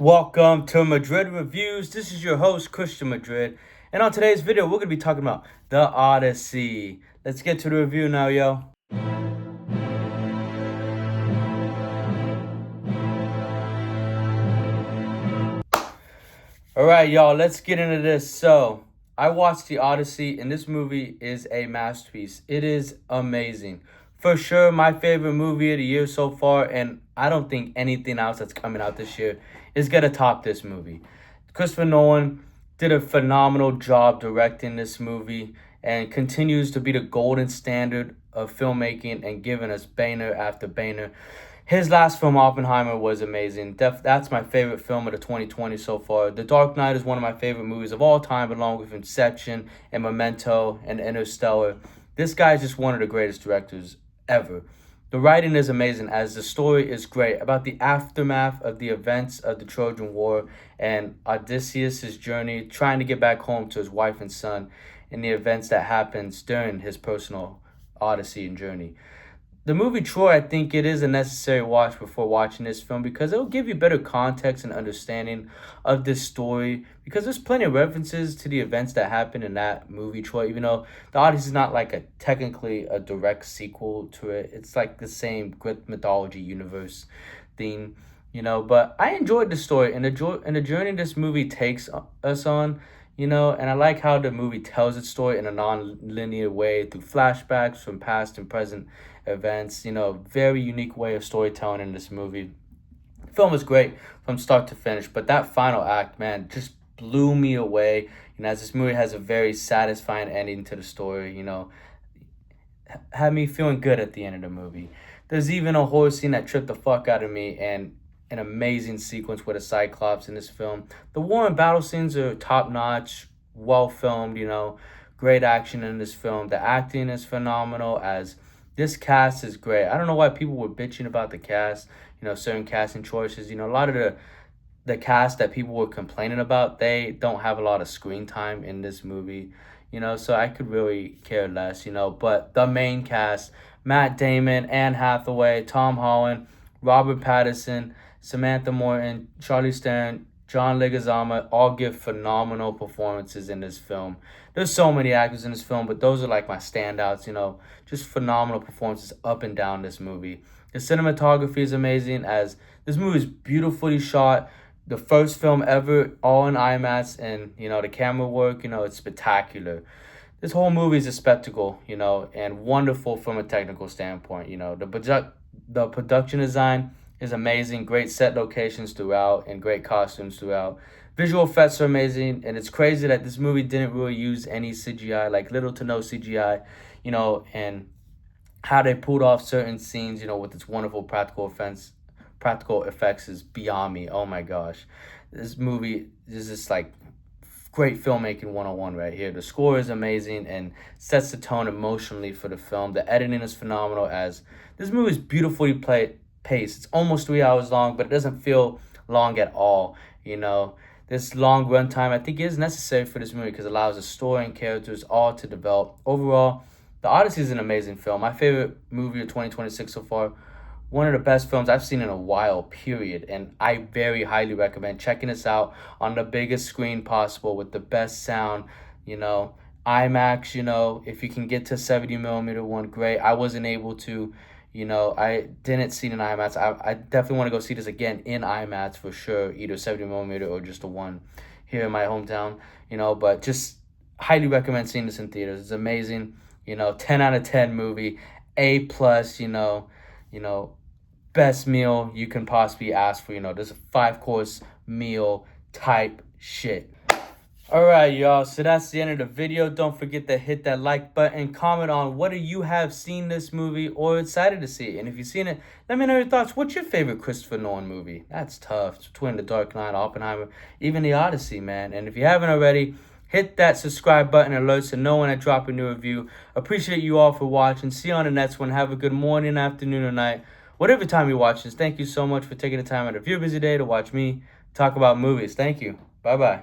Welcome to Madrid Reviews. This is your host, Christian Madrid. And on today's video, we're going to be talking about the Odyssey. Let's get to the review now, yo. Alright, y'all, let's get into this. So, I watched the Odyssey, and this movie is a masterpiece. It is amazing. For sure, my favorite movie of the year so far, and I don't think anything else that's coming out this year is going to top this movie. Christopher Nolan did a phenomenal job directing this movie and continues to be the golden standard of filmmaking and giving us banger after banger. His last film, Oppenheimer, was amazing. That's my favorite film of the 2020 so far. The Dark Knight is one of my favorite movies of all time, along with Inception and Memento and Interstellar. This guy is just one of the greatest directors ever. The writing is amazing, as the story is great about the aftermath of the events of the Trojan War and Odysseus' journey trying to get back home to his wife and son, and the events that happens during his personal odyssey and journey. The movie Troy, I think it is a necessary watch before watching this film because it'll give you better context and understanding of this story, because there's plenty of references to the events that happened in that movie Troy, even though the Odyssey is not like technically a direct sequel to it. It's like the same Greek mythology universe theme, but I enjoyed the story and the journey this movie takes us on. And I like how the movie tells its story in a non-linear way through flashbacks from past and present events. Very unique way of storytelling in this movie. The film was great from start to finish, but that final act, man, just blew me away. As this movie has a very satisfying ending to the story, had me feeling good at the end of the movie. There's even a horror scene that tripped the fuck out of me, and an amazing sequence with a Cyclops in this film. The war and battle scenes are top-notch, well-filmed, great action in this film. The acting is phenomenal, as this cast is great. I don't know why people were bitching about the cast, certain casting choices. A lot of the cast that people were complaining about, they don't have a lot of screen time in this movie, so I could really care less, But the main cast, Matt Damon, Anne Hathaway, Tom Holland, Robert Pattinson, Samantha Morton, Charlize Theron, John Leguizamo all give phenomenal performances in this film. There's so many actors in this film, but those are like my standouts, just phenomenal performances up and down this movie. The cinematography is amazing, as this movie is beautifully shot. The first film ever, all in IMAX, and, the camera work, it's spectacular. This whole movie is a spectacle, and wonderful from a technical standpoint. The production design is amazing. Great set locations throughout and great costumes throughout. Visual effects are amazing, and it's crazy that this movie didn't really use any CGI, like little to no CGI, and how they pulled off certain scenes, with its wonderful practical effects is beyond me. Oh my gosh. This movie is just like great filmmaking 101 right here. The score is amazing and sets the tone emotionally for the film. The editing is phenomenal, as this movie is beautifully paced. It's almost 3 hours long, but it doesn't feel long at all. This long runtime, I think, is necessary for this movie because it allows the story and characters all to develop. Overall, The Odyssey is an amazing film. My favorite movie of 2026 so far. One of the best films I've seen in a while, period. And I very highly recommend checking this out on the biggest screen possible with the best sound, IMAX, if you can get to 70 millimeter one, great. I wasn't able to, I didn't see it in IMAX. I definitely want to go see this again in IMAX for sure, either 70 millimeter or just the one here in my hometown, but just highly recommend seeing this in theaters. It's amazing, 10 out of 10 movie, A plus, best meal you can possibly ask for. There's a 5-course meal type shit. Alright, y'all, so that's the end of the video. Don't forget to hit that like button, comment on whether you have seen this movie or excited to see it. And if you've seen it, let me know your thoughts. What's your favorite Christopher Nolan movie? That's tough. It's between The Dark Knight, Oppenheimer, even The Odyssey, man. And if you haven't already, hit that subscribe button alert so know when I drop a new review. Appreciate you all for watching. See you on the next one. Have a good morning, afternoon, or night. Whatever time you watch this, thank you so much for taking the time out of your busy day to watch me talk about movies. Thank you. Bye-bye.